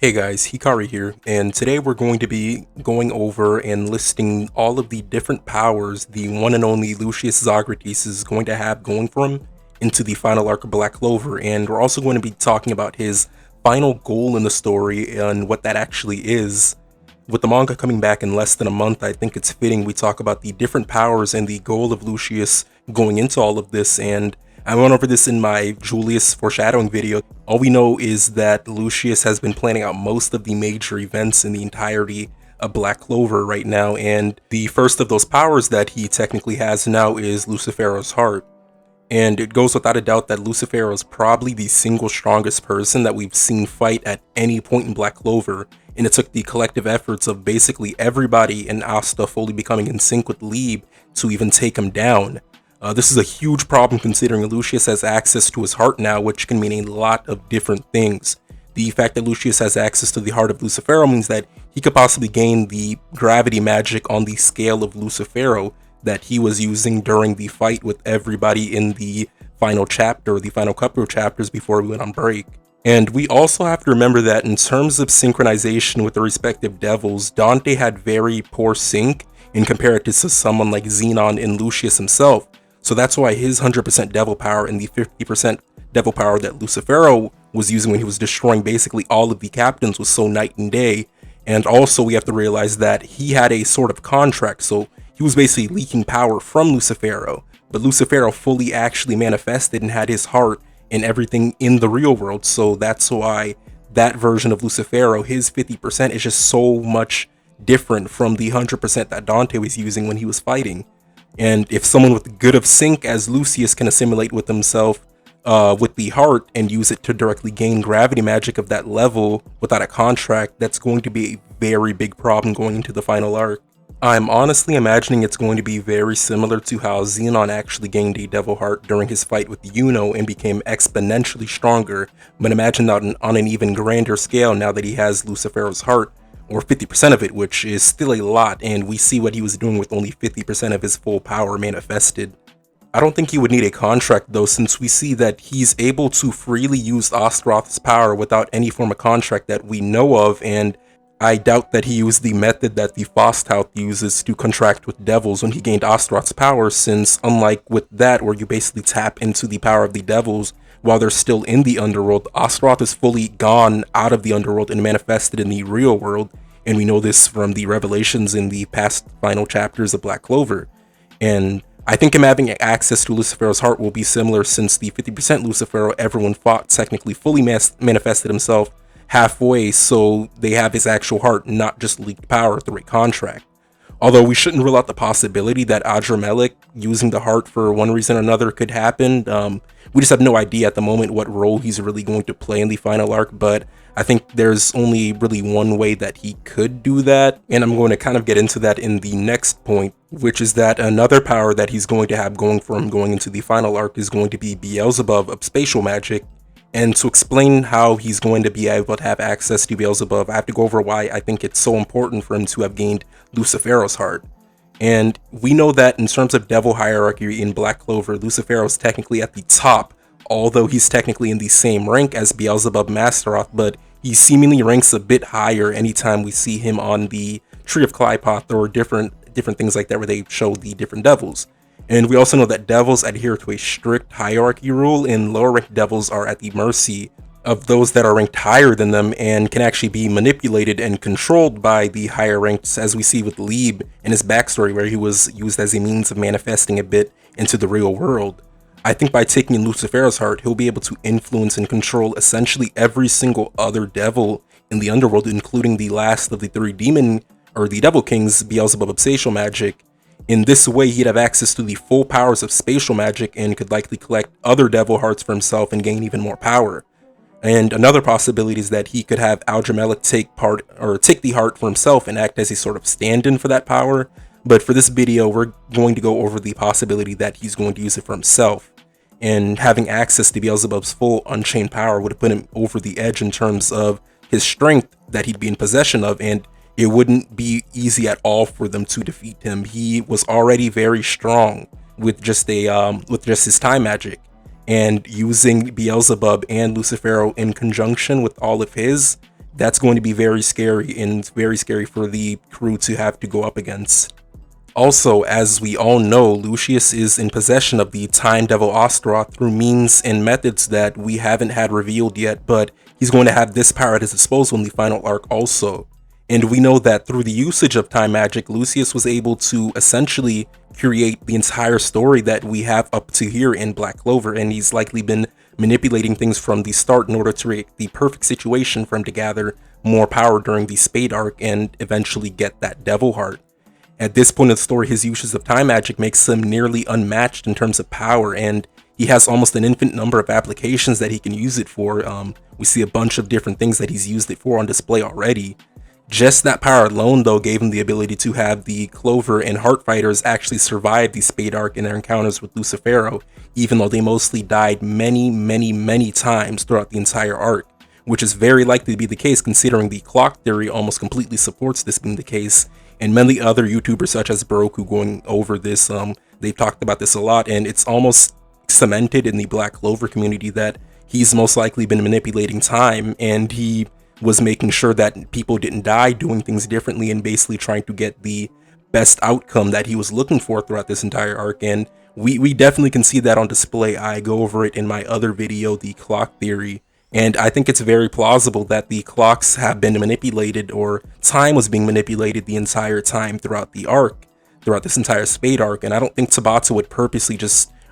Hey guys, Hikari here, and today we're going to be going over and listing all of the different powers the one and only Lucius Zogratis is going to have going for him into the final arc of Black Clover, and we're also going to be talking about his final goal in the story and what that actually is. With the manga coming back in less than a month, I think it's fitting we talk about the different powers and the goal of Lucius going into all of this, and I went over this in my Julius foreshadowing video. All we know is that Lucius has been planning out most of the major events in the entirety of Black Clover right now, and the first of those powers that he technically has now is Lucifero's heart. And it goes without a doubt that Lucifero is probably the single strongest person that we've seen fight at any point in Black Clover, and it took the collective efforts of basically everybody in Asta fully becoming in sync with Lieb to even take him down. This is a huge problem considering Lucius has access to his heart now, which can mean a lot of different things. The fact that Lucius has access to the heart of Lucifero means that he could possibly gain the gravity magic on the scale of Lucifero that he was using during the fight with everybody in the final chapter, or the final couple of chapters before we went on break. And we also have to remember that in terms of synchronization with the respective devils, Dante had very poor sync in comparison to someone like Xenon and Lucius himself. So that's why his 100% devil power and the 50% devil power that Lucifero was using when he was destroying basically all of the captains was so night and day. And also we have to realize that he had a sort of contract, so he was basically leaking power from Lucifero. But Lucifero fully actually manifested and had his heart and everything in the real world, so that's why that version of Lucifero, his 50% is just so much different from the 100% that Dante was using when he was fighting. And if someone with good of sync as Lucius can assimilate with himself with the heart and use it to directly gain gravity magic of that level without a contract, that's going to be a very big problem going into the final arc. I'm honestly imagining it's going to be very similar to how Xenon actually gained a devil heart during his fight with Yuno and became exponentially stronger, but imagine that on an even grander scale now that he has Lucifero's heart, or 50% of it, which is still a lot, and we see what he was doing with only 50% of his full power manifested. I don't think he would need a contract though, since we see that he's able to freely use Astaroth's power without any form of contract that we know of, and I doubt that he used the method that the Fausthaus uses to contract with devils when he gained Astaroth's power, since unlike with that where you basically tap into the power of the devils while they're still in the underworld, Astaroth is fully gone out of the underworld and manifested in the real world, and we know this from the revelations in the past final chapters of Black Clover. And I think him having access to Lucifero's heart will be similar, since the 50% Lucifero everyone fought technically fully manifested himself halfway, so they have his actual heart, not just leaked power through a contract. Although we shouldn't rule out the possibility that Adramelech using the heart for one reason or another could happen. We just have no idea at the moment what role he's really going to play in the final arc, but I think there's only really one way that he could do that, and I'm going to kind of get into that in the next point, which is that another power that he's going to have going for him going into the final arc is going to be Beelzebub of spatial magic. And to explain how he's going to be able to have access to Beelzebub, I have to go over why I think it's so important for him to have gained Lucifero's heart. And we know that in terms of devil hierarchy in Black Clover, Lucifero is technically at the top, although he's technically in the same rank as Beelzebub Masteroth, but he seemingly ranks a bit higher anytime we see him on the Tree of Clypoth or different things like that where they show the different devils. And we also know that devils adhere to a strict hierarchy rule, and lower ranked devils are at the mercy of those that are ranked higher than them and can actually be manipulated and controlled by the higher ranks, as we see with Lieb in his backstory where he was used as a means of manifesting a bit into the real world. I think by taking Lucifero's heart, he'll be able to influence and control essentially every single other devil in the underworld, including the last of the three demon or the devil kings, Beelzebub of spatial magic. In this way, he'd have access to the full powers of spatial magic and could likely collect other devil hearts for himself and gain even more power. And another possibility is that he could have Adramelech take the heart for himself and act as a sort of stand-in for that power. But for this video, we're going to go over the possibility that he's going to use it for himself. And having access to Beelzebub's full unchained power would have put him over the edge in terms of his strength that he'd be in possession of, and it wouldn't be easy at all for them to defeat him. He was already very strong with just his time magic, and using Beelzebub and Lucifero in conjunction with all of his That's going to be very scary, and very scary for the crew to have to go up against. Also, as we all know, Lucius is in possession of the Time Devil Osteroth through means and methods that we haven't had revealed yet, but he's going to have this power at his disposal in the final arc also. And we know that through the usage of time magic, Lucius was able to essentially create the entire story that we have up to here in Black Clover, and he's likely been manipulating things from the start in order to create the perfect situation for him to gather more power during the Spade arc and eventually get that Devil Heart. At this point in the story, his uses of time magic makes him nearly unmatched in terms of power, and he has almost an infinite number of applications that he can use it for. We see a bunch of different things that he's used it for on display already. Just that power alone, though, gave him the ability to have the Clover and Heart Fighters actually survive the Spade arc in their encounters with Lucifero, even though they mostly died many times throughout the entire arc, which is very likely to be the case considering the clock theory almost completely supports this being the case, and many other YouTubers such as Baroku going over this, they've talked about this a lot, and it's almost cemented in the Black Clover community that he's most likely been manipulating time, and he was making sure that people didn't die, doing things differently, and basically trying to get the best outcome that he was looking for throughout this entire arc. And we definitely can see that on display. I go over it in my other video, the clock theory, and I think it's very plausible that the clocks have been manipulated, or time was being manipulated the entire time throughout the arc, throughout this entire Spade arc. And I don't think Tabata would purposely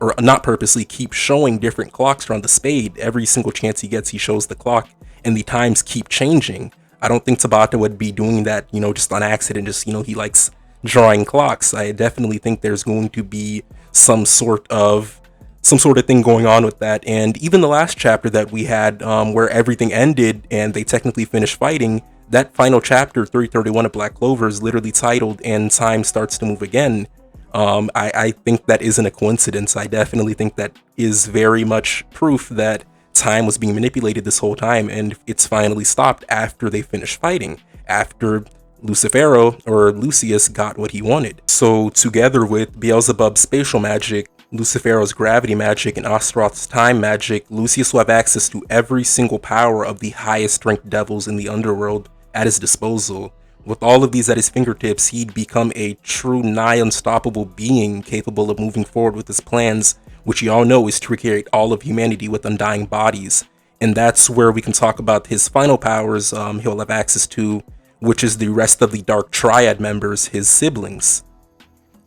or not purposely, keep showing different clocks around the Spade. Every single chance he gets, he shows the clock, and the times keep changing. I don't think Tabata would be doing that, just on accident, he likes drawing clocks. I definitely think there's going to be some sort of thing going on with that. And even the last chapter that we had, where everything ended and they technically finished fighting, that final chapter, 331 of Black Clover, is literally titled "And Time Starts to Move Again." I think that isn't a coincidence. I definitely think that is very much proof that time was being manipulated this whole time, and it's finally stopped after they finished fighting, after Lucifero, or Lucius, got what he wanted. So together with Beelzebub's spatial magic, Lucifero's gravity magic, and Astaroth's time magic, Lucius will have access to every single power of the highest ranked devils in the underworld at his disposal. With all of these at his fingertips, he'd become a true nigh unstoppable being capable of moving forward with his plans, which you all know is to recreate all of humanity with undying bodies. And that's where we can talk about his final powers he'll have access to, which is the rest of the Dark Triad members, his siblings.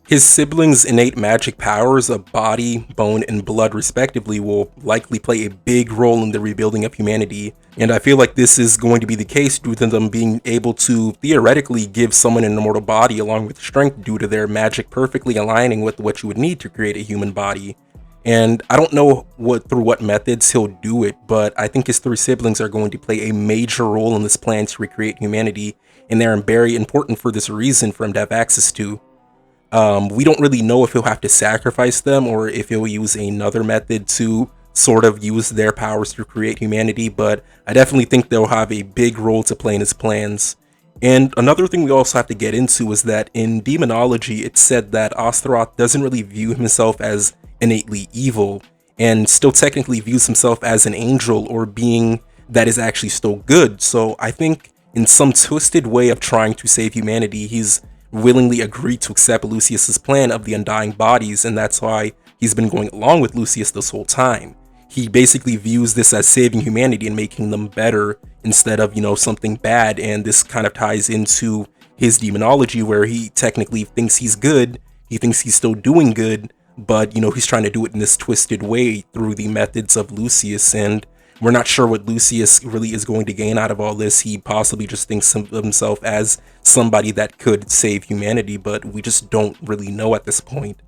His siblings' innate magic powers of body, bone, and blood respectively will likely play a big role in the rebuilding of humanity, and I feel like this is going to be the case due to them being able to theoretically give someone an immortal body along with strength due to their magic perfectly aligning with what you would need to create a human body. And I don't know through what methods he'll do it, but I think his three siblings are going to play a major role in this plan to recreate humanity, and they're very important for this reason for him to have access to. We don't really know if he'll have to sacrifice them or if he'll use another method to sort of use their powers to create humanity, but I definitely think they'll have a big role to play in his plans. And another thing we also have to get into is that in demonology, it's said that Astaroth doesn't really view himself as innately evil, and still technically views himself as an angel or being that is actually still good. So I think in some twisted way of trying to save humanity, he's willingly agreed to accept Lucius's plan of the undying bodies, and that's why he's been going along with Lucius this whole time. He basically views this as saving humanity and making them better instead of, something bad, and this kind of ties into his demonology where he technically thinks he's good, he thinks he's still doing good, but, he's trying to do it in this twisted way through the methods of Lucius, and we're not sure what Lucius really is going to gain out of all this. He possibly just thinks of himself as somebody that could save humanity, but we just don't really know at this point.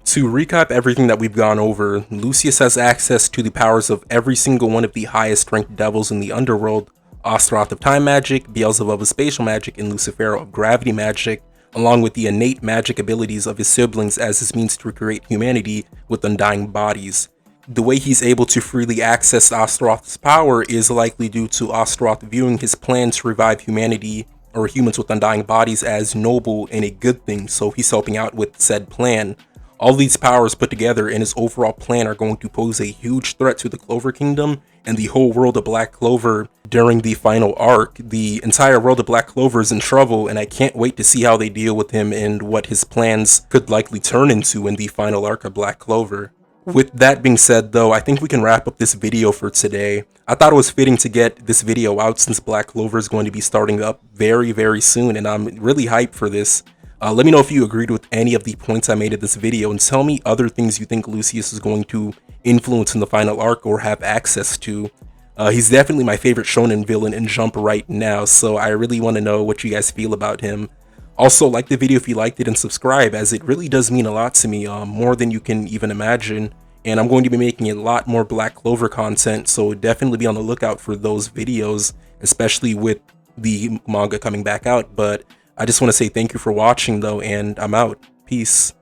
To recap everything that we've gone over, Lucius has access to the powers of every single one of the highest ranked devils in the underworld, Astaroth of time magic, Beelzebub of spatial magic, and Lucifero of gravity magic, along with the innate magic abilities of his siblings as his means to recreate humanity with undying bodies. The way he's able to freely access Astaroth's power is likely due to Astaroth viewing his plan to revive humanity, or humans with undying bodies, as noble and a good thing, so he's helping out with said plan. All these powers put together in his overall plan are going to pose a huge threat to the Clover Kingdom and the whole world of Black Clover during the final arc. The entire world of Black Clover is in trouble, and I can't wait to see how they deal with him and what his plans could likely turn into in the final arc of Black Clover. With that being said though, I think we can wrap up this video for today. I thought it was fitting to get this video out since Black Clover is going to be starting up very soon, and I'm really hyped for this. Let me know if you agreed with any of the points I made in this video, and tell me other things you think Lucius is going to influence in the final arc or have access to. He's definitely my favorite shonen villain in Jump right now, so I really want to know what you guys feel about him. Also, like the video if you liked it and subscribe, as it really does mean a lot to me, more than you can even imagine. And I'm going to be making a lot more Black Clover content, so definitely be on the lookout for those videos, especially with the manga coming back out. But I just want to say thank you for watching though, and I'm out. Peace.